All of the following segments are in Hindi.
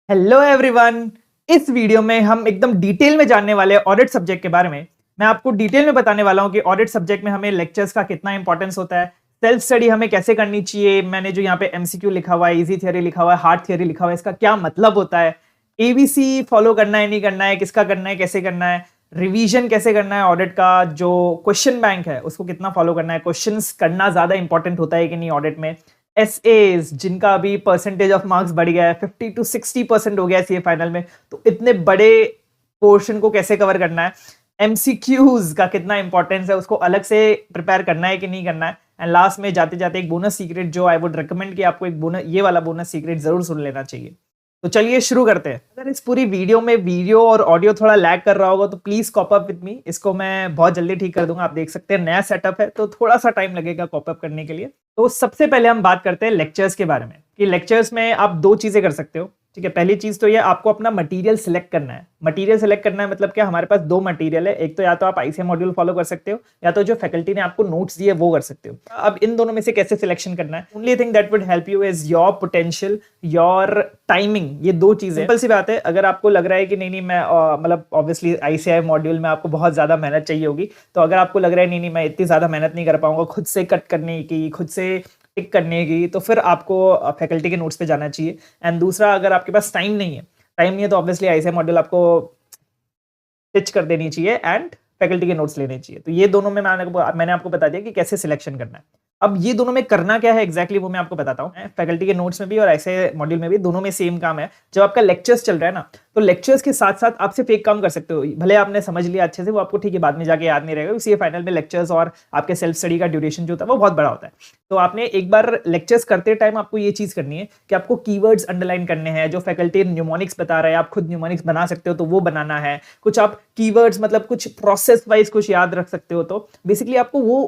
Hello everyone. इस वीडियो में हम एकदम डिटेल में जानने वाले हैं ऑडिट सब्जेक्ट के बारे में। मैं आपको डिटेल में बताने वाला हूं कि ऑडिट सब्जेक्ट में हमें लेक्चर्स का कितना इंपॉर्टेंस होता है, सेल्फ स्टडी हमें कैसे करनी चाहिए। मैंने जो यहाँ पे एमसीक्यू लिखा हुआ है, इजी थ्योरी लिखा हुआ है, हार्ड थ्योरी लिखा हुआ है, इसका क्या मतलब होता है, एबीसी फॉलो करना है नहीं करना है, किसका करना है कैसे करना है, रिवीजन कैसे करना है ऑडिट का, जो क्वेश्चन बैंक है उसको कितना फॉलो करना है, क्वेश्चंस करना ज्यादा इंपॉर्टेंट होता है कि नहीं ऑडिट में, एसएज जिनका अभी परसेंटेज ऑफ मार्क्स बढ़ गया है 50 to 60% हो गया है सीए फाइनल में, तो इतने बड़े पोर्शन को कैसे कवर करना है, एमसीक्यूज का कितना इंपॉर्टेंस है, उसको अलग से प्रिपेयर करना है कि नहीं करना है। एंड लास्ट में जाते जाते एक बोनस सीक्रेट जो आई वुड रिकमेंड कि आपको एक बोनस, ये वाला बोनस सीक्रेट जरूर सुन लेना चाहिए। तो चलिए शुरू करते हैं। अगर इस पूरी वीडियो में वीडियो और ऑडियो थोड़ा लैग कर रहा होगा तो please cope up with me, इसको मैं बहुत जल्दी ठीक कर दूंगा। आप देख सकते हैं नया सेटअप है तो थोड़ा सा टाइम लगेगा कॉप अप करने के लिए। तो सबसे पहले हम बात करते हैं लेक्चर्स के बारे में कि लेक्चर्स में आप दो चीजें कर सकते हो। ठीक है, पहली चीज तो ये आपको अपना मटेरियल सिलेक्ट करना है। मटेरियल सिलेक्ट करना है मतलब क्या, हमारे पास दो मटेरियल है, एक तो या तो आप आईसीएम मॉड्यूल फॉलो कर सकते हो या तो जो फैकल्टी ने आपको नोट्स दिए वो कर सकते हो। अब इन दोनों में से कैसे सिलेक्शन करना है, only thing that would help you is your potential, your timing. ये दो चीजें सिंपल सी बात है। अगर आपको लग रहा है कि नहीं नहीं मैं मतलब ऑब्वियसली आईसीआई मॉड्यूल में आपको बहुत ज्यादा मेहनत चाहिए होगी, तो अगर आपको लग रहा है नहीं नहीं मैं इतनी ज्यादा मेहनत नहीं कर पाऊंगा खुद से कट करने की, खुद से टिक करने की, तो फिर आपको फैकल्टी के नोट्स पे जाना चाहिए। एंड दूसरा, अगर आपके पास टाइम नहीं है तो ऑब्वियसली आईसीआई मॉड्यूल आपको टिच कर देनी चाहिए एंड फैकल्टी के नोट्स लेने चाहिए। तो ये दोनों में मैंने आपको बता दिया कि कैसे सिलेक्शन करना है। अब ये दोनों में करना क्या है एग्जैक्टली वो मैं आपको बताता हूँ। फैकल्टी के नोट्स में भी और ऐसे मॉड्यूल में भी, दोनों में सेम काम है। जब आपका लेक्चर्स चल रहा है ना, तो लेक्चर्स के साथ साथ आप सिर्फ एक काम कर सकते हो, भले आपने समझ लिया अच्छे से, वो आपको ठीक है बाद में जाके याद नहीं रहेगा, इसी फाइनल में लेक्चर्स और आपके सेल्फ स्टडी का ड्यूरेशन जो होता है वो बहुत बड़ा होता है। तो आपने एक बार लेक्चर्स करते टाइम आपको ये चीज करनी है कि आपको कीवर्ड्स अंडरलाइन करने हैं। जो फैकल्टी न्यूमोनिक्स बता रहा है आप खुद न्यूमोनिक्स बना सकते हो तो वो बनाना है। कुछ आप कीवर्ड्स मतलब कुछ प्रोसेस वाइज कुछ याद रख सकते हो। तो बेसिकली आपको वो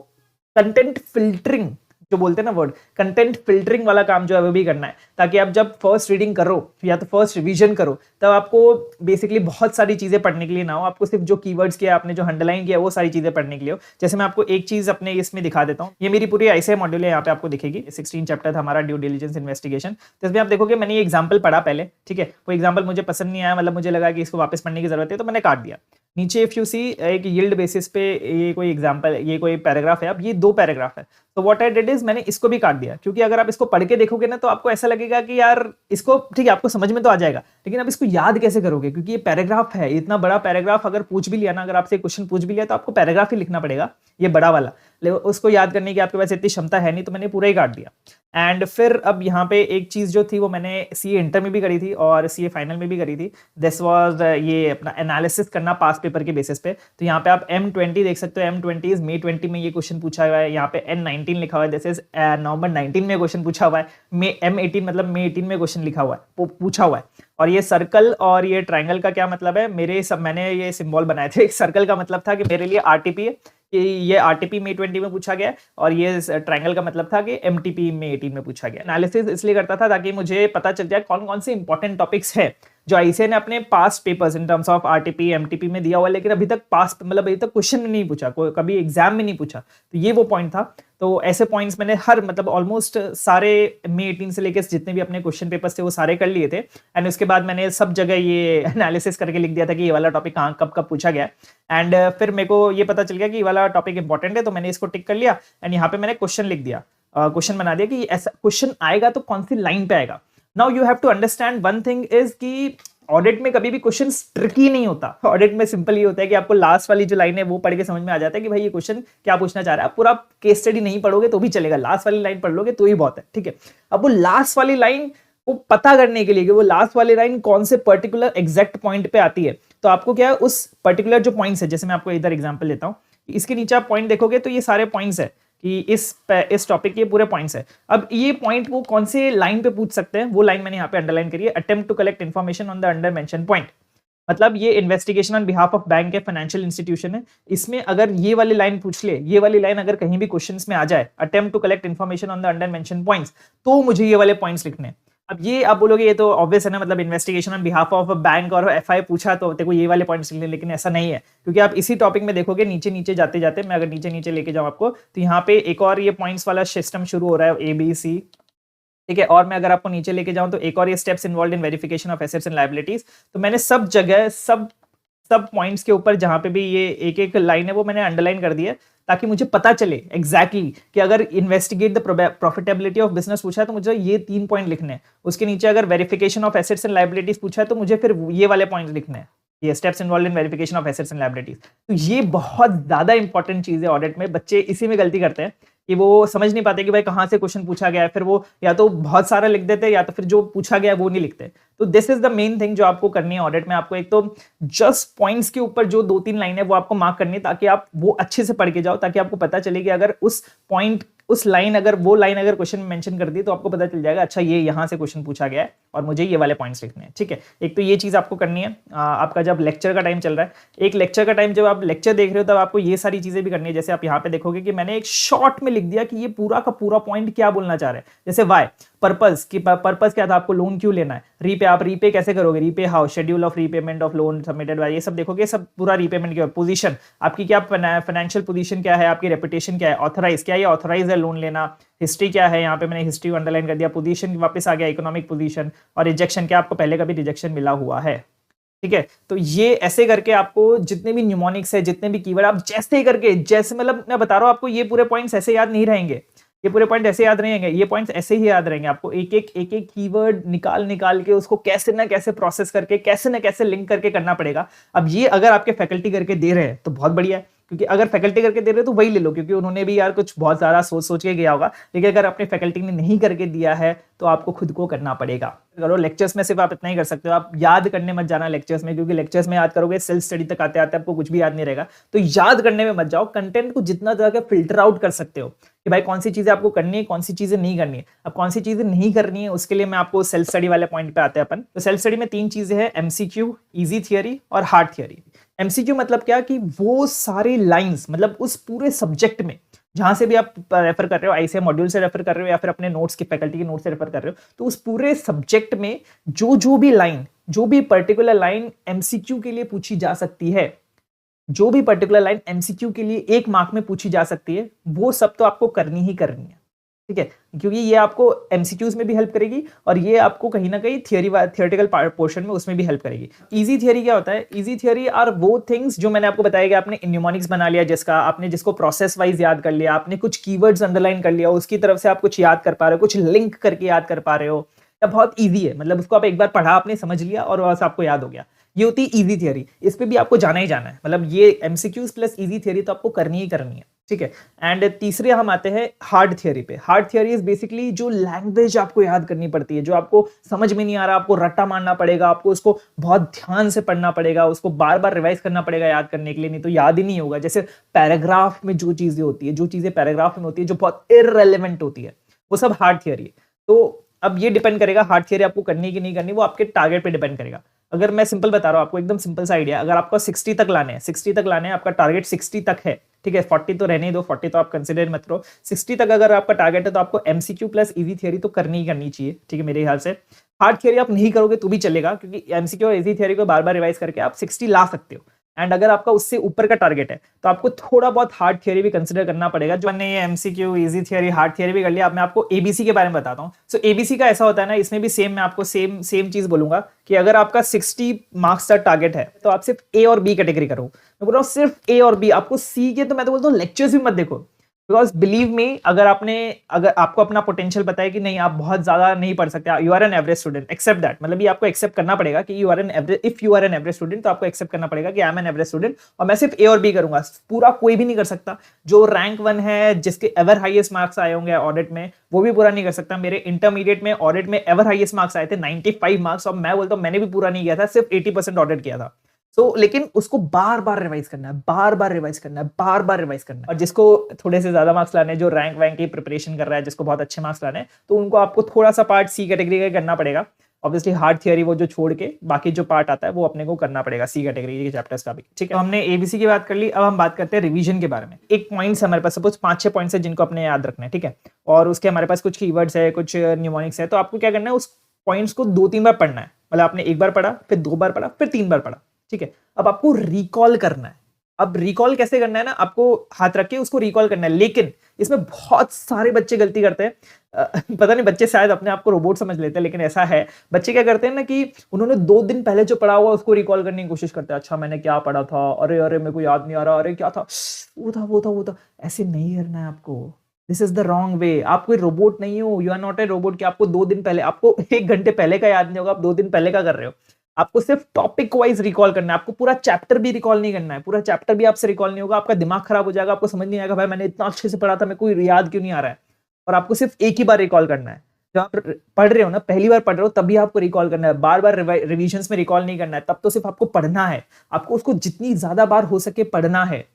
कंटेंट फिल्टरिंग जो बोलते हैं ना वर्ड, कंटेंट फिल्टरिंग वाला काम जो है वो भी करना है, ताकि आप जब फर्स्ट रीडिंग करो या तो फर्स्ट रिवीजन करो तब आपको बेसिकली बहुत सारी चीजें पढ़ने के लिए ना हो, आपको सिर्फ जो कीवर्ड्स किया आपने जो अंडरलाइन किया वो सारी चीजें पढ़ने के लिए हो। जैसे मैं आपको एक चीज अपने इसमें दिखा देता हूँ, ये मेरी पूरी आईसीआई मॉड्यूल है, यहाँ पे आपको दिखेगी 16 चैप्टर था हमारा ड्यू डिलिजेंस इन्वेस्टिगेशन। तो इसमें आप देखोगे मैंने ये एग्जाम्पल पढ़ा पहले, ठीक है, वो एग्जाम्पल मुझे पसंद नहीं आया, मतलब मुझे लगा कि इसको वापस पढ़ने की जरूरत है तो मैंने काट दिया। नीचे इफ यू सी एक यील्ड बेसिस पे ये कोई एग्जांपल, ये कोई पैराग्राफ है, अब ये दो पैराग्राफ है, तो व्हाट आई डिड इज मैंने इसको भी काट दिया, क्योंकि अगर आप इसको पढ़ के देखोगे ना तो आपको ऐसा लगेगा कि यार इसको ठीक है आपको समझ में तो आ जाएगा, लेकिन आप इसको याद कैसे करोगे, क्योंकि ये पैराग्राफ है, इतना बड़ा पैराग्राफ अगर पूछ भी लिया ना, अगर आपसे क्वेश्चन पूछ भी लिया तो आपको पैराग्राफ ही लिखना पड़ेगा ये बड़ा वाला, लेकिन उसको याद करने की आपके पास इतनी क्षमता है नहीं, तो मैंने पूरा ही काट दिया। एंड फिर अब यहाँ पे एक चीज जो थी वो मैंने सीए इंटर में भी करी थी और सीए फाइनल में भी करी थी, दिस वाज ये अपना एनालिसिस करना पास पेपर के बेसिस पे। तो यहाँ पे आप M20 देख सकते हो, M20 इज May 20 में ये क्वेश्चन पूछा हुआ है, यहाँ पे N19 लिखा हुआ है, दिस इज November 19 में क्वेश्चन पूछा हुआ है, M18 मतलब May 18 में क्वेश्चन लिखा हुआ है, पूछा हुआ है। और ये सर्कल और ये ट्रायंगल का क्या मतलब है, मैंने ये सिंबल बनाए थे, सर्कल का मतलब था कि मेरे लिए आरटीपी है कि ये आरटीपी May 20 में पूछा गया, और ये ट्रायंगल का मतलब था कि एमटीपी May 18 में पूछा गया। एनालिसिस इसलिए करता था ताकि मुझे पता चल जाए कौन कौन से इंपॉर्टेंट टॉपिक्स है जो आईसीआई ने अपने past papers in terms of RTP MTP में दिया हुआ, लेकिन अभी तक पास मतलब अभी तक क्वेश्चन में नहीं पूछा, कोई कभी एग्जाम में नहीं पूछा, तो ये वो पॉइंट था। तो ऐसे पॉइंट्स मैंने हर मतलब ऑलमोस्ट सारे May 18 से लेकर जितने भी अपने क्वेश्चन पेपर्स थे वो सारे कर लिए थे। एंड उसके बाद मैंने सब जगह ये एनालिसिस करके लिख दिया था कि ये वाला टॉपिक कहाँ कब कब पूछा गया। एंड फिर मेरे को ये पता चल गया कि ये वाला टॉपिक इंपॉर्टेंट है, तो मैंने इसको टिक कर लिया एंड यहाँ पे मैंने क्वेश्चन लिख दिया, क्वेश्चन बना दिया कि ऐसा क्वेश्चन आएगा तो कौन सी लाइन पे आएगा। Now you have to understand one thing is कि ऑडिट में कभी भी क्वेश्चन ट्रिकी नहीं होता। ऑडिट में सिंपल ये होता है कि आपको लास्ट वाली जो लाइन है वो पढ़ के समझ में आ जाता है कि भाई ये क्वेश्चन क्या पूछना चाह रहा है। आप पूरा केस स्टडी नहीं पढ़ोगे तो भी चलेगा, लास्ट वाली लाइन पढ़ लोगे तो ही बहुत है, ठीक है। अब वो लास्ट वाली लाइन को पता करने के लिए कि वो लास्ट वाली लाइन कौन से पर्टिकुलर एग्जैक्ट पॉइंट पे आती है, तो आपको क्या है उस पर्टिकुलर जो पॉइंट्स है, जैसे मैं आपको इधर एग्जांपल लेता हूं, इसके नीचे आप पॉइंट देखोगे तो ये सारे पॉइंट्स है कि इस टॉपिक के पूरे पॉइंट्स है। अब ये पॉइंट वो कौन से लाइन पे पूछ सकते हैं, वो लाइन मैंने यहाँ पे अंडरलाइन करी है, attempt to collect information on the under mention point. मतलब ये investigation on behalf of bank है, फाइनेंशियल इंस्टीट्यूशन है, इसमें अगर ये वाली लाइन पूछ ले, ये वाली लाइन अगर कहीं भी क्वेश्चंस में आ जाए, attempt to collect information on the under mention points, तो मुझे ये वाले पॉइंट्स लिखने हैं। अब ये आप बोलोगे ये तो ऑब्वियस है ना, मतलब investigation on behalf of bank और एफआई पूछा तो देखो ये वाले पॉइंट्स लिखने, लेकिन ऐसा नहीं है, क्योंकि आप इसी टॉपिक में देखोगे नीचे नीचे जाते जाते, मैं अगर नीचे नीचे लेके जाऊं आपको तो यहाँ पे एक और ये पॉइंट्स वाला सिस्टम शुरू हो रहा है, ABC ठीक है। और मैं अगर आपको नीचे लेके जाऊं तो एक और ये steps involve in verification of assets and liabilities, तो मैंने सब जगह सब सब पॉइंट्स के ऊपर जहां पे भी ये एक एक लाइन है वो मैंने अंडरलाइन कर दी है, ताकि मुझे पता चले एग्जैक्टली कि अगर investigate the profitability of business पूछा है तो मुझे ये 3 पॉइंट लिखने हैं, उसके नीचे अगर verification of assets and liabilities पूछा है तो मुझे फिर ये वाले पॉइंट लिखने हैं, ये steps involve in verification of assets and liabilities. तो ये बहुत ज्यादा इंपॉर्टेंट चीज है ऑडिट में। बच्चे इसी में गलती करते हैं कि वो समझ नहीं पाते कि भाई कहाँ से क्वेश्चन पूछा गया है, फिर वो या तो बहुत सारा लिख देते हैं या तो फिर जो पूछा गया है वो नहीं लिखते। तो this is the main thing जो आपको करनी है ऑडिट में। आपको एक तो जस्ट पॉइंट्स के ऊपर जो 2-3 लाइन है वो आपको मार्क करनी है, ताकि आप वो अच्छे से पढ़ के जाओ, ताकि आपको पता चले कि अगर उस पॉइंट उस लाइन अगर वो लाइन अगर क्वेश्चन में मेंशन कर दी तो आपको पता चल जाएगा अच्छा ये यहाँ से क्वेश्चन पूछा गया है और मुझे ये वाले पॉइंट्स लिखने हैं। ठीक है, एक तो ये चीज आपको करनी है। आपका जब लेक्चर का टाइम चल रहा है, एक लेक्चर का टाइम जब आप लेक्चर देख रहे हो तब आपको ये सारी चीजें भी करनी है। जैसे आप यहाँ पे देखोगे कि मैंने एक शॉर्ट में लिख दिया कि ये पूरा का पूरा पॉइंट क्या बोलना चाह रहे हैं। जैसे वाई, पर्पस की पर्पस क्या था, आपको लोन क्यों लेना है, रीपे आप रीपे कैसे करोगे, repay how, schedule of repayment of loan submitted by, ये सब देखोगे, सब पूरा रीपेमेंट की पोजीशन, आपकी क्या फाइनेंशियल पोजीशन क्या है, आपकी रेपुटेशन क्या है, ऑथराइज क्या, ये ऑथराइज है लोन लेना, हिस्ट्री क्या है, यहाँ पे मैंने हिस्ट्री अंडरलाइन कर दिया, पोजीशन वापस आ गया इकोनॉमिक पोजीशन, और रिजेक्शन क्या, आपको पहले कभी रिजेक्शन मिला हुआ है। ठीक है, तो ये ऐसे करके आपको जितने भी न्यूमोनिक्स है, जितने भी कीवर्ड, आप जैसे ही करके, जैसे मतलब मैं बता रहा हूँ आपको, ये पूरे पॉइंट्स ऐसे याद नहीं रहेंगे, ये पूरे पॉइंट ऐसे याद रहेंगे, ये पॉइंट्स ऐसे ही याद रहेंगे। आपको एक एक कीवर्ड निकाल के उसको कैसे ना कैसे प्रोसेस करके, कैसे ना कैसे लिंक करके करना पड़ेगा। अब ये अगर आपके फैकल्टी करके दे रहे हैं तो बहुत बढ़िया है, क्योंकि अगर फैकल्टी करके दे रहे हो तो वही ले लो, क्योंकि उन्होंने भी यार कुछ बहुत सारा सोच के गया होगा। लेकिन अगर अपने फैकल्टी ने नहीं करके दिया है तो आपको खुद को करना पड़ेगा। करो लेक्चर्स में सिर्फ आप इतना ही कर सकते हो, आप याद करने मत जाना लेक्चर्स में, क्योंकि लेक्चर्स में याद करोगे सेल्फ स्टडी तक आते आते आपको कुछ भी याद नहीं रहेगा। तो याद करने में मत जाओ, कंटेंट को जितना ज्यादा फिल्टर आउट कर सकते हो कि भाई कौन सी चीजें आपको करनी है, कौन सी चीजें नहीं करनी है। अब कौन सी चीजें नहीं करनी है उसके लिए मैं आपको सेल्फ स्टडी वाले पॉइंट पे आते हैं अपन। तो सेल्फ स्टडी में 3 चीजें हैं, एमसीक्यू, इजी थियरी और हार्ड थियरी। एमसीक्यू मतलब क्या कि वो सारे लाइंस, मतलब उस पूरे सब्जेक्ट में जहां से भी आप रेफर कर रहे हो, आईसीएम मॉड्यूल से रेफर कर रहे हो या फिर अपने नोट्स की फैकल्टी के नोट्स से रेफर कर रहे हो, तो उस पूरे सब्जेक्ट में जो भी लाइन, जो भी पर्टिकुलर लाइन एमसीक्यू के लिए पूछी जा सकती है, जो भी पर्टिकुलर लाइन एमसीक्यू के लिए 1 मार्क में पूछी जा सकती है, वो सब तो आपको करनी ही करनी है। ठीक है, क्योंकि ये आपको एमसीक्यूज में भी हेल्प करेगी और ये आपको कहीं ना कहीं थियोरेटिकल पोर्शन में उसमें भी हेल्प करेगी। इजी थियरी क्या होता है? इजी थियरी आर वो थिंग्स जो मैंने आपको बताया कि आपने न्यूमोनिक्स बना लिया, जिसका आपने जिसको प्रोसेस वाइज याद कर लिया, आपने कुछ कीवर्ड्स अंडरलाइन कर लिया, उसकी तरफ से आप कुछ याद कर पा रहे हो, कुछ लिंक करके याद कर पा रहे हो, या बहुत ईजी है, मतलब उसको आप एक बार पढ़ा, आपने समझ लिया और बस आपको याद हो गया। ये होती है इजी थियरी। इस पे भी आपको जाना ही जाना है, मतलब ये एमसीक्यूज प्लस इजी थियरी तो आपको करनी ही करनी है। ठीक है, एंड तीसरे हम आते हैं हार्ड थियरी पे। हार्ड थियरी इज बेसिकली जो लैंग्वेज आपको याद करनी पड़ती है, जो आपको समझ में नहीं आ रहा, आपको रट्टा मारना पड़ेगा, आपको उसको बहुत ध्यान से पढ़ना पड़ेगा, उसको बार बार रिवाइज करना पड़ेगा याद करने के लिए, नहीं तो याद ही नहीं होगा। जैसे पैराग्राफ में जो चीजें होती है, जो चीजें पैराग्राफ में होती है जो बहुत इररिलेवेंट होती है, वो सब हार्ड थियरी है। तो अब ये डिपेंड करेगा हार्ड थियरी आपको करनी कि नहीं करनी, वो आपके टारगेट पे डिपेंड करेगा। अगर मैं सिंपल बता रहा हूं आपको, एकदम सिंपल सा आइडिया, अगर आपको 60 तक लाने हैं, 60 तक लाने हैं, आपका टारगेट 60 तक है, ठीक है, 40 तो रहने ही दो, 40 तो आप कंसिडर मत करो, 60 तक अगर आपका टारगेट है तो आपको एमसीक्यू प्लस इजी थियरी तो करनी ही करनी चाहिए। ठीक है, मेरे ख्याल से हार्ड थियरी आप नहीं करोगे तो भी चलेगा, क्योंकि एमसीक्यू और इजी थियरी को बार बार रिवाइज करके आप 60 ला सकते हो। एंड अगर आपका उससे ऊपर का टारगेट है तो आपको थोड़ा बहुत हार्ड थियरी भी कंसिडर करना पड़ेगा। जो मैंने ये MCQ, easy theory, hard theory भी कर लिया, अब मैं आपको एबीसी के बारे में बताता हूँ। सो एबीसी का ऐसा होता है ना, इसमें भी सेम मैं आपको सेम चीज बोलूंगा कि अगर आपका 60 मार्क्स का टारगेट है तो आप सिर्फ ए और बी कैटेगरी करो। मैं बोल रहा हूँ सिर्फ ए और बी, आपको सी के तो मैं तो बोलता हूँ लेक्चर्स भी मत देखो, बिकॉज बिलीव मी, अगर आपको अपना पोटेंशियल पता है कि नहीं आप बहुत ज्यादा नहीं पढ़ सकते, you are an average student, except that, मतलब ये आपको एक्सेप्ट करना पड़ेगा कि you are an average, if you are an average student तो आपको एक्सेप्ट करना पड़ेगा कि I am an average student और मैं सिर्फ ए और बी करूंगा। पूरा कोई भी नहीं कर सकता। जो रैंक 1 है, जिसके एवर हाईएस्ट मार्क्स आए होंगे ऑडिट में, वो भी पूरा नहीं कर सकता। मेरे इंटरमीडिएट में ऑडिट में एवर हाईएस्ट मार्क्स आए थे 95 मार्क्स, और मैं बोलता हूँ मैंने भी पूरा नहीं किया था, सिर्फ 80% ऑडिट किया था। लेकिन उसको बार बार रिवाइज करना है, बार बार रिवाइज करना है, बार बार रिवाइज करना है। और जिसको थोड़े से ज्यादा मार्क्स लाने, जो रैंक वैंक की प्रिपरेशन कर रहा है, जिसको बहुत अच्छे मार्क्स लाने हैं, तो उनको आपको थोड़ा सा पार्ट सी कैटेगरी का करना पड़ेगा। ऑब्वियसली हार्ड थियरी वो जो छोड़ के बाकी जो पार्ट आता है वो अपने को करना पड़ेगा सी कैटेगरी के चैप्टर्स का भी। ठीक है, हमने एबीसी की बात कर ली, अब हम बात करते हैं रिवीजन के बारे में। एक पॉइंट्स हमारे पास, सपोज 5-6 पॉइंट्स है जिनको अपने याद रखना है, ठीक है, और उसके हमारे पास कुछ कीवर्ड्स है, कुछ न्यूमोनिक्स है, तो आपको क्या करना है, उस पॉइंट्स को 2-3 बार पढ़ना है। मतलब आपने एक बार पढ़ा, फिर 2 बार पढ़ा, फिर 3 बार पढ़ा। ठीक है, अब आपको रिकॉल करना है, अब रिकॉल कैसे करना है ना, आपको हाथ रख के उसको रिकॉल करना है, लेकिन इसमें बहुत सारे बच्चे गलती करते हैं। पता नहीं, बच्चे शायद अपने आप को रोबोट समझ लेते हैं, लेकिन ऐसा है। बच्चे क्या करते हैं ना कि उन्होंने 2 दिन पहले जो पढ़ा हुआ उसको रिकॉल करने की कोशिश करते हैं। अच्छा मैंने क्या पढ़ा था, अरे अरे मेरे को याद नहीं आ रहा, अरे क्या था, वो था। ऐसे नहीं करना है आपको। This is the wrong way. आप कोई रोबोट नहीं हो, you are not a robot कि आपको 2 दिन पहले, आपको 1 घंटे पहले का याद नहीं होगा, आप 2 दिन पहले का कर रहे हो। आपको सिर्फ टॉपिक वाइज रिकॉल करना है, आपको पूरा चैप्टर भी रिकॉल नहीं करना है। पूरा चैप्टर भी आपसे रिकॉल नहीं होगा, आपका दिमाग खराब हो जाएगा, आपको समझ नहीं आएगा भाई मैंने इतना अच्छे से पढ़ा था, मेरे को याद क्यों नहीं आ रहा है। और आपको सिर्फ एक ही बार रिकॉल करना है। जब आप पढ़ रहे हो ना, पहली बार पढ़ रहे हो तभी आपको रिकॉल करना है, बार बार रिविजन में रिकॉल नहीं करना है। तब तो सिर्फ आपको पढ़ना है, आपको उसको जितनी ज्यादा बार हो सके पढ़ना है।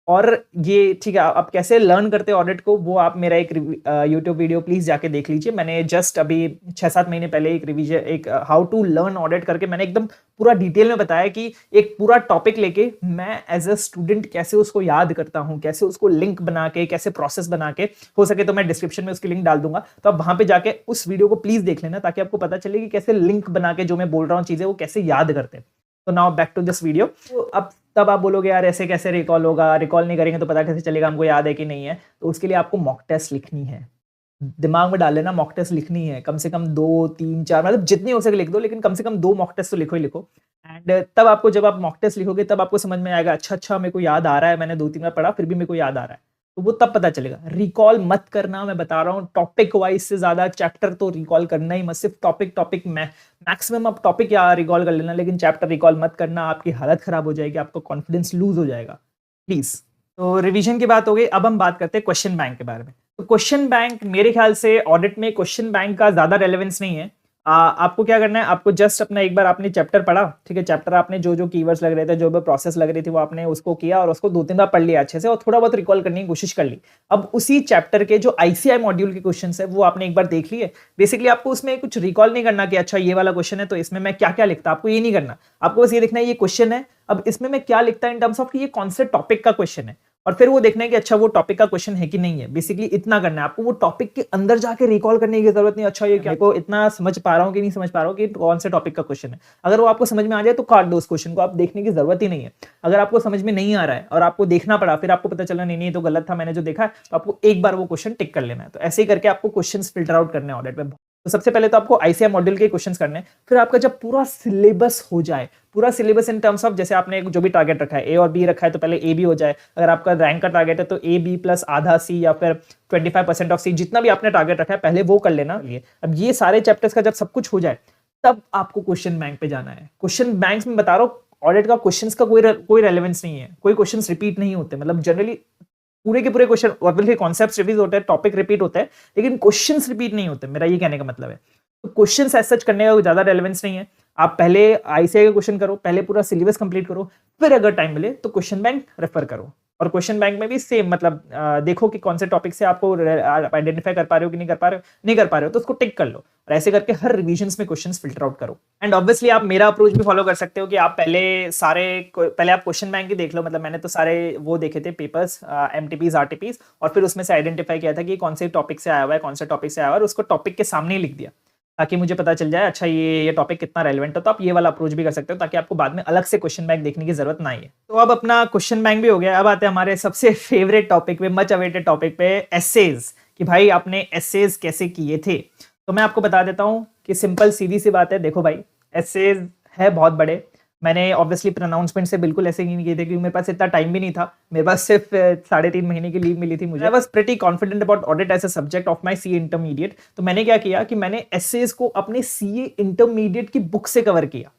और ये ठीक है, आप कैसे लर्न करते हैं ऑडिट को, वो आप मेरा एक यूट्यूब वीडियो प्लीज जाके देख लीजिए। मैंने जस्ट अभी 6-7 महीने पहले एक रिवीजन, एक हाउ टू लर्न ऑडिट करके मैंने एकदम पूरा डिटेल में बताया कि एक पूरा टॉपिक लेके मैं एज अ स्टूडेंट कैसे उसको याद करता हूँ, कैसे उसको लिंक बना के, कैसे प्रोसेस बना के। हो सके तो मैं डिस्क्रिप्शन में उसकी लिंक डाल दूंगा, तो आप वहां पे जाके उस वीडियो को प्लीज देख लेना, ताकि आपको पता चले कि कैसे लिंक बना के जो मैं बोल रहा हूँ चीजें वो कैसे याद करते हैं। तो now back to this video. तो अब तब आप बोलोगे यार ऐसे कैसे रिकॉल होगा, रिकॉल नहीं करेंगे तो पता कैसे चलेगा हमको याद है कि नहीं है। तो उसके लिए आपको मॉक टेस्ट लिखनी है, दिमाग में डाल लेना, मॉक टेस्ट लिखनी है। कम से कम 2-3-4, मतलब जितनी हो सके लिख दो, लेकिन कम से कम 2 मॉक टेस्ट तो लिखो ही लिखो। एंड तब आपको, जब आप मॉक टेस्ट लिखोगे तब आपको समझ में आएगा, अच्छा मेरे को याद आ रहा है, मैंने 2-3 बार पढ़ा फिर भी मेरे को याद आ रहा है। तो वो तब पता चलेगा। रिकॉल मत करना, मैं बता रहा हूँ, टॉपिक वाइज से ज्यादा चैप्टर तो रिकॉल करना ही मत। सिर्फ टॉपिक में मैक्सिमम आप टॉपिक या रिकॉल कर लेना, लेकिन चैप्टर रिकॉल मत करना, आपकी हालत खराब हो जाएगी, आपका कॉन्फिडेंस लूज हो जाएगा, प्लीज। तो रिवीजन की बात हो गई, अब हम बात करते हैं क्वेश्चन बैंक के बारे में। तो क्वेश्चन बैंक मेरे ख्याल से ऑडिट में क्वेश्चन बैंक का ज्यादा रेलेवेंस नहीं है। आपको क्या करना है, आपको जस्ट अपना एक बार आपने चैप्टर पढ़ा, ठीक है, चैप्टर आपने जो जो कीवर्ड्स लग रहे थे, जो भी प्रोसेस लग रही थी, वो आपने उसको किया और उसको 2-3 बार पढ़ लिया अच्छे से, और थोड़ा बहुत रिकॉल करने की कोशिश कर ली। अब उसी चैप्टर के जो आईसीआई मॉड्यूल के क्वेश्चंस है वो आपने एक बार देख लिए। बेसिकली आपको उसमें कुछ रिकॉल नहीं करना कि अच्छा ये वाला क्वेश्चन है तो इसमें मैं क्या क्या लिखता, आपको ये नहीं करना। आपको बस ये देखना है ये क्वेश्चन है, अब इसमें मैं क्या लिखता है इन टर्म्स ऑफ कि ये कौन से टॉपिक का क्वेश्चन है, और फिर वो देखना है कि अच्छा वो टॉपिक का क्वेश्चन है कि नहीं है। बेसिकली इतना करना है आपको, वो टॉपिक के अंदर जाके रिकॉल करने की जरूरत नहीं, अच्छा ये क्या को इतना समझ पा रहा हूँ कि नहीं समझ पा रहा हूँ कि कौन से टॉपिक का क्वेश्चन है। अगर वो आपको समझ में आ जाए तो काट दो उस क्वेश्चन को, आप देखने की जरूरत ही नहीं है। अगर आपको समझ में नहीं आ रहा है और आपको देखना पड़ा, फिर आपको पता चला नहीं नहीं तो गलत था मैंने जो देखा, तो आपको एक बार वो क्वेश्चन टिक कर लेना है। तो ऐसे ही करके आपको क्वेश्चन फिल्टर आउट करने ऑडिट में। तो सबसे पहले तो आपको आईसीआई मॉड्यूल के क्वेश्चंस करने हैं, फिर आपका जब पूरा सिलेबस हो जाए, पूरा सिलेबस इन टर्म्स ऑफ जैसे आपने जो भी टारगेट रखा है, ए और बी रखा है तो पहले ए बी हो जाए। अगर आपका रैंक का टारगेट है तो ए बी प्लस आधा सी या फिर 25% ऑफ सी, जितना भी आपने टारगेट रखा है पहले वो कर लेना। अब ये सारे चैप्टर्स का जब सब कुछ हो जाए तब आपको क्वेश्चन बैंक पे जाना है। क्वेश्चन बैंक में बता रहा हूँ, ऑडिट का क्वेश्चंस का कोई रेलेवेंस नहीं है, कोई क्वेश्चंस रिपीट नहीं होते। मतलब जनरली पूरे के पूरे क्वेश्चन ऑब्वियसली कॉन्सेप्ट्स रिपीट होते हैं, टॉपिक रिपीट होता है, लेकिन क्वेश्चंस रिपीट नहीं होते। मेरा ये कहने का मतलब है, तो क्वेश्चंस एज सच करने का कोई ज्यादा रेलेवेंस नहीं है। आप पहले आईसीआई का क्वेश्चन करो, पहले पूरा सिलेबस कंप्लीट करो, फिर अगर टाइम मिले तो क्वेश्चन बैंक रेफर करो। और क्वेश्चन बैंक में भी सेम, मतलब देखो कि कौन से टॉपिक से आपको आइडेंटिफाई कर पा रहे हो कि नहीं कर पा रहे हो तो उसको टिक कर लो। और ऐसे करके हर रिवीजन्स में क्वेश्चंस फिल्टर आउट करो। एंड ऑब्वियसली आप मेरा अप्रोच भी फॉलो कर सकते हो कि आप पहले आप क्वेश्चन बैंक ही देख लो। मतलब मैंने तो सारे वो देखे थे पेपर्स, एमटीपीज आरटीपीज, और फिर उसमें से आइडेंटिफाई किया था कि कौन से टॉपिक से आया हुआ है, कौन से टॉपिक से आया हुआ है, और उसको टॉपिक के सामने ही लिख दिया ताकि मुझे पता चल जाए अच्छा ये टॉपिक कितना रेलेवेंट है। तो आप ये वाला अप्रोच भी कर सकते हो ताकि आपको बाद में अलग से क्वेश्चन बैंक देखने की जरूरत ना है। तो अब अपना क्वेश्चन बैंक भी हो गया, अब आते हैं हमारे सबसे फेवरेट टॉपिक पे, मच अवेटेड टॉपिक पे, एसेज। कि भाई आपने एसेज कैसे किए थे। तो मैं आपको बता देता हूँ कि सिंपल सीधी सी बात है। देखो भाई, एसेज है बहुत बड़े। मैंने ऑब्वियसली प्रोनाउंसमेंट से बिल्कुल ऐसे ही नहीं किए थे क्योंकि मेरे पास इतना टाइम भी नहीं था। मेरे पास सिर्फ 3.5 महीने की लीव मिली थी मुझे। I was pretty confident about audit as a subject of my CA intermediate. तो मैंने क्या किया कि मैंने एसेज को अपने सीए इंटरमीडिएट की बुक से कवर किया।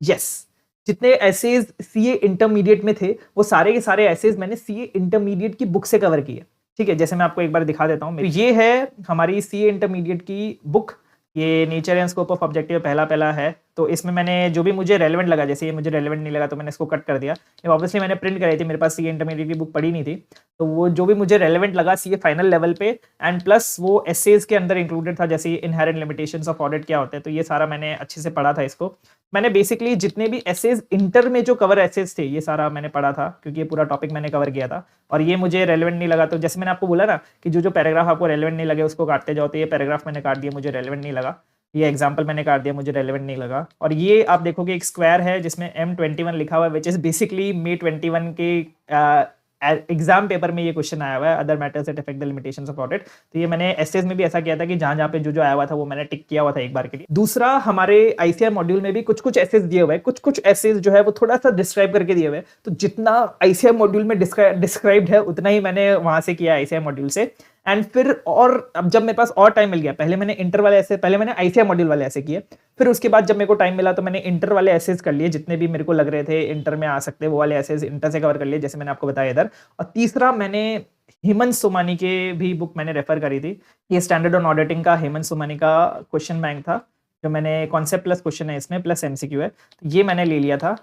यस, जितने एसेज सीए इंटरमीडिएट में थे वो सारे के सारे एसेज मैंने सीए इंटरमीडिएट की बुक से कवर किए। ठीक है, जैसे मैं आपको एक बार दिखा देता हूँ। ये है हमारी सीए इंटरमीडिएट की बुक, ये nature and scope of objective पहला है। तो इसमें मैंने जो भी मुझे रेलेवेंट लगा, जैसे ये मुझे रेलेवेंट नहीं लगा तो मैंने इसको कट कर दिया। ये ऑब्वियसली मैंने प्रिंट कराई थी, मेरे पास सीए इंटरमीडिएट की बुक पड़ी नहीं थी। तो वो जो भी मुझे रेलेवेंट लगा सीए फाइनल लेवल पे, एंड प्लस वो एसेज के अंदर इंक्लूडेड था, जैसे इनहेरेंट लिमिटेशंस ऑफ ऑडिट क्या होते हैं। तो ये सारा मैंने अच्छे से पढ़ा था। इसको मैंने बेसिकली जितने भी एसेज इंटर में जो कवर एसेज थे ये सारा मैंने पढ़ा था, क्योंकि ये पूरा टॉपिक मैंने कवर किया था। और ये मुझे रेलेवेंट नहीं लगा तो जैसे मैंने आपको बोला ना कि जो पैराग्राफ आपको रेलेवेंट नहीं लगे उसको काटते जाओ, तो ये पैराग्राफ मैंने काट दिया, मुझे रेलेवेंट नहीं लगा। ये एग्जाम्पल मैंने काट दिया, मुझे रेलेवेंट नहीं लगा। और ये आप देखोगे एक स्क्वायर है जिसमें M21 लिखा हुआ है, विच इज बेसिकली May 21 के एग्जाम पेपर में ये क्वेश्चन आया हुआ है, other matters that affect the limitations of audit. तो ये मैंने एसेज में भी ऐसा किया था कि जहां पे जो आया हुआ था वो मैंने टिक किया हुआ था एक बार के लिए। दूसरा, हमारे आईसीआर मॉड्यूल में भी कुछ एसेज दिए हुए हैं, कुछ एसेज जो है वो थोड़ा सा डिस्क्राइब करके दिए हुए हैं। तो जितना आईसीआर मॉड्यूल में डिस्क्राइब्ड है उतना ही मैंने वहां से किया आईसीआर मॉड्यूल से। एंड फिर और अब जब मेरे पास और टाइम मिल गया, पहले मैंने आईसीआर मॉड्यूल वाले ऐसे किए, फिर उसके बाद जब मेरे को टाइम मिला तो मैंने इंटर वाले एसेज कर लिए, जितने भी मेरे को लग रहे थे इंटर में आ सकते वो वाले एसेज इंटर से कवर कर लिए, जैसे मैंने आपको बताया इधर। और तीसरा, मैंने हेमंत सोमानी के भी बुक मैंने रेफर करी थी। ये स्टैंडर्ड ऑन ऑडिटिंग का हेमंत सोमानी का क्वेश्चन बैंक था, जो मैंने कॉन्सेप्ट प्लस क्वेश्चन है इसमें प्लस एमसीक्यू है, तो ये मैंने ले लिया था।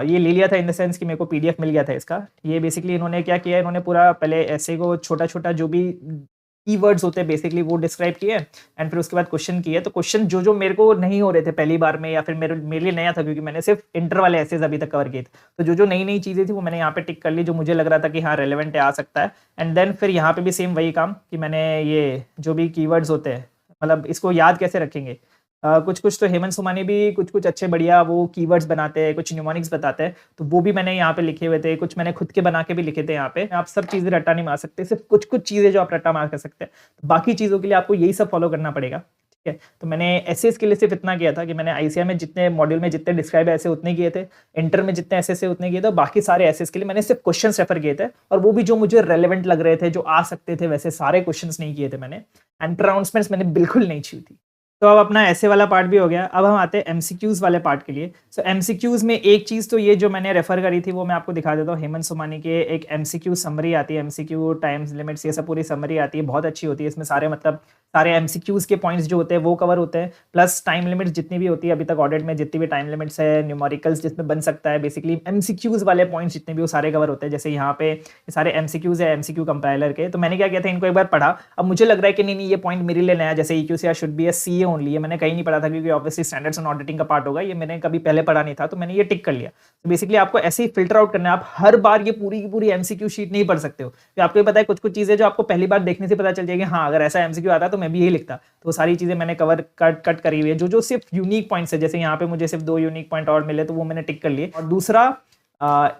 ये ले लिया था इन द सेंस कि मेरे को पीडीएफ मिल गया था इसका। ये बेसिकली इन्होंने क्या किया, इन्होंने पूरा पहले ऐसे को छोटा छोटा जो भी कीवर्ड्स होते हैं बेसिकली वो डिस्क्राइब किए, एंड फिर उसके बाद क्वेश्चन किए। तो क्वेश्चन जो मेरे को नहीं हो रहे थे पहली बार में, या फिर मेरे लिए नया था क्योंकि मैंने सिर्फ इंटर वाले एसेज अभी तक कवर किए थे, तो जो नई चीजें थी वो मैंने यहाँ पे टिक कर ली, जो मुझे लग रहा था कि हाँ रेलेवेंट है, आ सकता है। एंड देन फिर यहाँ पे भी सेम वही काम कि मैंने ये जो भी कीवर्ड्स होते हैं, मतलब इसको याद कैसे रखेंगे, कुछ तो हेमंत सोमानी भी कुछ अच्छे बढ़िया वो कीवर्ड्स बनाते हैं, कुछ न्यूमोनिक्स बताते हैं, तो वो भी मैंने यहाँ पे लिखे हुए थे, कुछ मैंने खुद के बना के भी लिखे थे। यहाँ पे आप सब चीजें रट्टा नहीं मार सकते, सिर्फ कुछ चीजें जो आप रट्टा मार कर सकते हैं, तो बाकी चीजों के लिए आपको यही सब फॉलो करना पड़ेगा। ठीक है, तो मैंने एसेस के लिए सिर्फ इतना किया था कि मैंने आईसीआर में जितने मॉड्यूल में जितने डिस्क्राइब ऐसे उतने किए थे, इंटर में जितने एसेस है उतने किए थे, बाकी सारे एसेस के लिए मैंने सिर्फ क्वेश्चंस रेफर किए थे, और वो भी जो मुझे रेलेवेंट लग रहे थे, जो आ सकते थे, वैसे सारे क्वेश्चंस नहीं किए थे मैंने। एंड प्रोनाउंसमेंट्स मैंने बिल्कुल नहीं छू थी। तो अब अपना ऐसे वाला पार्ट भी हो गया, अब हम आते हैं एमसीक्यूज वाले पार्ट के लिए। सो एमसीक्यूज में एक चीज तो ये जो मैंने रेफर करी थी वो मैं आपको दिखा देता हूँ। हेमंत सोमानी के एक एमसीक्यू समरी आती है, एमसीक्यू टाइम्स लिमिट्स, ये सब पूरी समरी आती है, बहुत अच्छी होती है। इसमें सारे मतलब सारे एमसीक्यूज के पॉइंट्स जो होते हैं वो कवर होते हैं, प्लस टाइम लिमिट्स जितनी भी होती है अभी तक ऑडिट में, जितनी भी टाइम लिमिट्स है, न्यूमेरिकल्स जिसमें बन सकता है, बेसिकली एमसीक्यूज वाले पॉइंट्स जितने भी वो सारे कवर होते हैं। जैसे यहाँ पे ये सारे एमसीक्यूज है एमसीक्यू कंपाइलर के, तो मैंने क्या किया था, इनको एक बार पढ़ा। अब मुझे लग रहा है कि नहीं ये पॉइंट मेरे लिए नया, जैसे EQCR should be A CA only, ये मैंने कहीं नहीं पढ़ा था क्योंकि ऑब्वियसली स्टैंडर्ड्स ऑन ऑडिटिंग का पार्ट होगा, ये मैंने कभी पहले पढ़ा नहीं था, तो मैंने ये टिक कर लिया। तो बेसिकली आपको ऐसे ही फिल्टर आउट करना है, आप हर बार ये पूरी की पूरी एमसीक्यू शीट नहीं पढ़ सकते हो, तो आपको पता है कुछ चीजें जो आपको पहली बार देखने से पता चल जाएगी, हाँ अगर ऐसा एमसीक्यू आता तो मैं भी यही लिखता। तो सारी चीजें मैंने कवर कट करी हुई है, जो सिर्फ यूनिक पॉइंट्स है, जैसे यहाँ पे मुझे सिर्फ 2 यूनिक पॉइंट और मिले तो वो मैंने टिक कर लिए। और दूसरा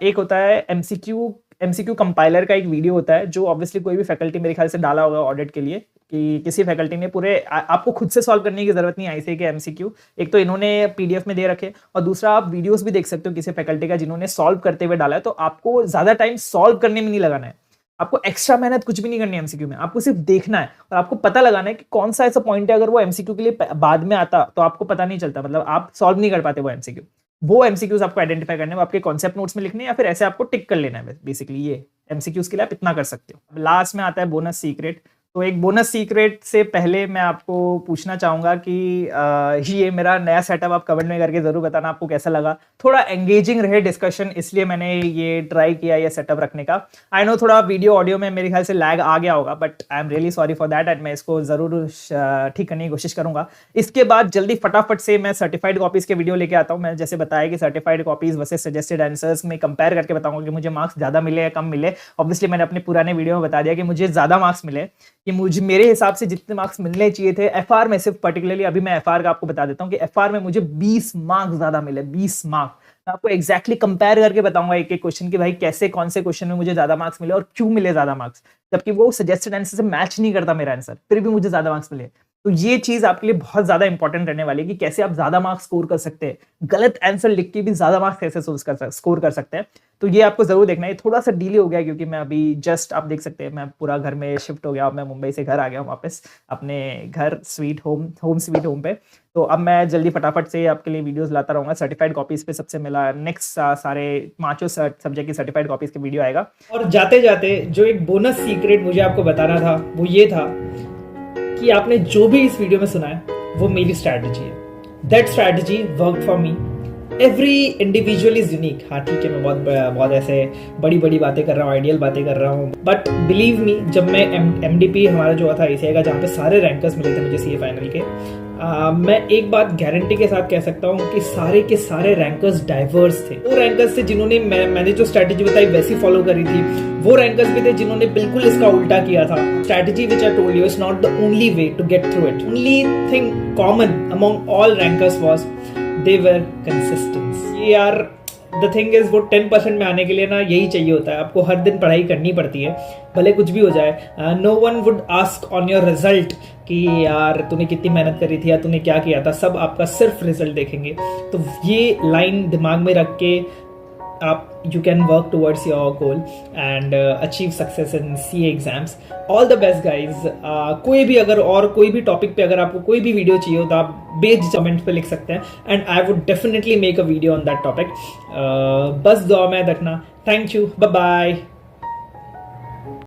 एक होता है एमसीक्यू कंपाइलर का एक वीडियो होता है, जो ऑब्वियसली कोई भी फैकल्टी मेरे ख्याल से डाला होगा ऑडिट के लिए, कि किसी फैकल्टी ने पूरे आपको खुद से सॉल्व करने की जरूरत नहीं है आईसीए के एमसीक्यू। एक तो इन्होंने पीडीएफ में दे रखे, और दूसरा आप वीडियोस भी देख सकते हो किसी फैकल्टी का जिन्होंने सॉल्व करते हुए डाला है, तो आपको ज्यादा टाइम सॉल्व करने में नहीं लगाना है, आपको एक्स्ट्रा मेहनत कुछ भी नहीं करनी है एमसीक्यू में, आपको सिर्फ देखना है और आपको पता लगाना है कि कौन सा ऐसा पॉइंट है, अगर वो एमसीक्यू के लिए बाद में आता तो आपको पता नहीं चलता, मतलब आप सॉल्व नहीं कर पाते वो एमसीक्यू। वो एमसीक्यूज आपको आइडेंटिफाई करने हैं, आपके कॉन्सेप्ट नोट्स में लिखने हैं, या फिर ऐसे आपको टिक कर लेना है। बेसिकली ये एमसीक्यूज के लिए आप इतना कर सकते हो। लास्ट में आता है बोनस सीक्रेट। तो एक बोनस सीक्रेट से पहले मैं आपको पूछना चाहूंगा कि ये मेरा नया सेटअप आप कमेंट में करके जरूर बताना आपको कैसा लगा। थोड़ा एंगेजिंग रहे डिस्कशन, इसलिए मैंने ये ट्राई किया ये सेटअप रखने का। आई नो थोड़ा वीडियो ऑडियो में मेरे ख्याल से लैग आ गया होगा, but I am really sorry for that, and मैं इसको जरूर ठीक करने की कोशिश करूंगा। इसके बाद जल्दी फटाफट से मैं सर्टिफाइड कॉपीज के वीडियो लेके आता हूँ। मैं जैसे बताया कि certified copies versus suggested answers में कंपेयर करके बताऊंगा कि मुझे मार्क्स ज्यादा मिले या कम मिले। ऑब्वियसली मैंने अपने पुराने वीडियो में बता दिया कि मुझे ज्यादा मार्क्स मिले, कि मुझे मेरे हिसाब से जितने मार्क्स मिलने चाहिए थे एफआर में, सिर्फ पर्टिकुलरली अभी मैं एफआर का आपको बता देता हूं कि एफआर में मुझे 20 मार्क्स ज्यादा मिले, 20 मार्क्स। मैं आपको एग्जैक्टली कंपेयर करके बताऊंगा एक एक क्वेश्चन कि भाई कैसे कौन से क्वेश्चन में मुझे ज्यादा मार्क्स मिले और क्यों मिले ज्यादा मार्क्स, जबकि वो सजेस्टेड आंसर से मैच नहीं करता मेरा आंसर, फिर भी मुझे ज्यादा मार्क्स मिले। तो ये चीज आपके लिए बहुत ज्यादा इंपॉर्टेंट रहने वाली है कि कैसे आप ज्यादा मार्क्स स्कोर कर सकते हैं, गलत आंसर लिख के भी ज्यादा मार्क्स कैसे स्कोर कर सकते हैं। तो ये आपको जरूर देखना है। थोड़ा सा डिले हो गया क्योंकि मैं अभी जस्ट आप देख सकते हैं मैं पूरा घर में शिफ्ट हो गया, मैं मुंबई से घर आ गया हूँ वापस अपने घर स्वीट होम स्वीट होम पे। तो अब मैं जल्दी फटाफट से आपके लिए वीडियोस लाता रहूंगा। सर्टिफाइड कॉपीज पे सबसे मिला नेक्स्ट सारे 5 सब्जेक्ट की सर्टिफाइड कॉपीज के वीडियो आएगा। और जाते जाते जो एक बोनस सीक्रेट मुझे आपको बताना था वो ये था कि आपने जो भी इस वीडियो में सुना है वो मेरी स्ट्रैटेजी है। That strategy work for me. Every individual is unique. हाँ ठीक है, मैं बहुत ऐसे बड़ी बातें कर रहा हूँ, आइडियल बातें कर रहा हूँ, बट बिलीव मी, जब मैं एमडीपी हमारा जो था एसीआई का, जहाँ पे सारे रैंकर्स मिले थे मुझे सीए फाइनल के, मैं एक बात गारंटी के साथ कह सकता हूँ कि सारे के सारे रैंकर्स डाइवर्स थे। वो रैंकर्स थे जिन्होंने मैंने जो स्ट्रैटेजी बताई वैसी फॉलो करी थी, वो रैंकर्स भी थे जिन्होंने बिल्कुल इसका उल्टा किया था। Strategy which I told you is not the only way to get through it. Only thing common among all rankers was they were consistence. ये यार द थिंग इज वो 10% में आने के लिए ना यही चाहिए होता है, आपको हर दिन पढ़ाई करनी पड़ती है भले कुछ भी हो जाए। No one would ask on your result कि यार तूने कितनी मेहनत करी थी या तूने क्या किया था, सब आपका सिर्फ रिजल्ट देखेंगे। तो ये लाइन दिमाग में रख के आप you can work towards your goal and achieve success in CA exams. All the best guys. कोई भी अगर और कोई भी टॉपिक पे अगर आपको कोई भी वीडियो चाहिए हो तो आप बेझिझक कमेंट पे लिख सकते हैं and I would definitely make a video on that topic. बस दुआ में रखना। Thank you. Bye bye.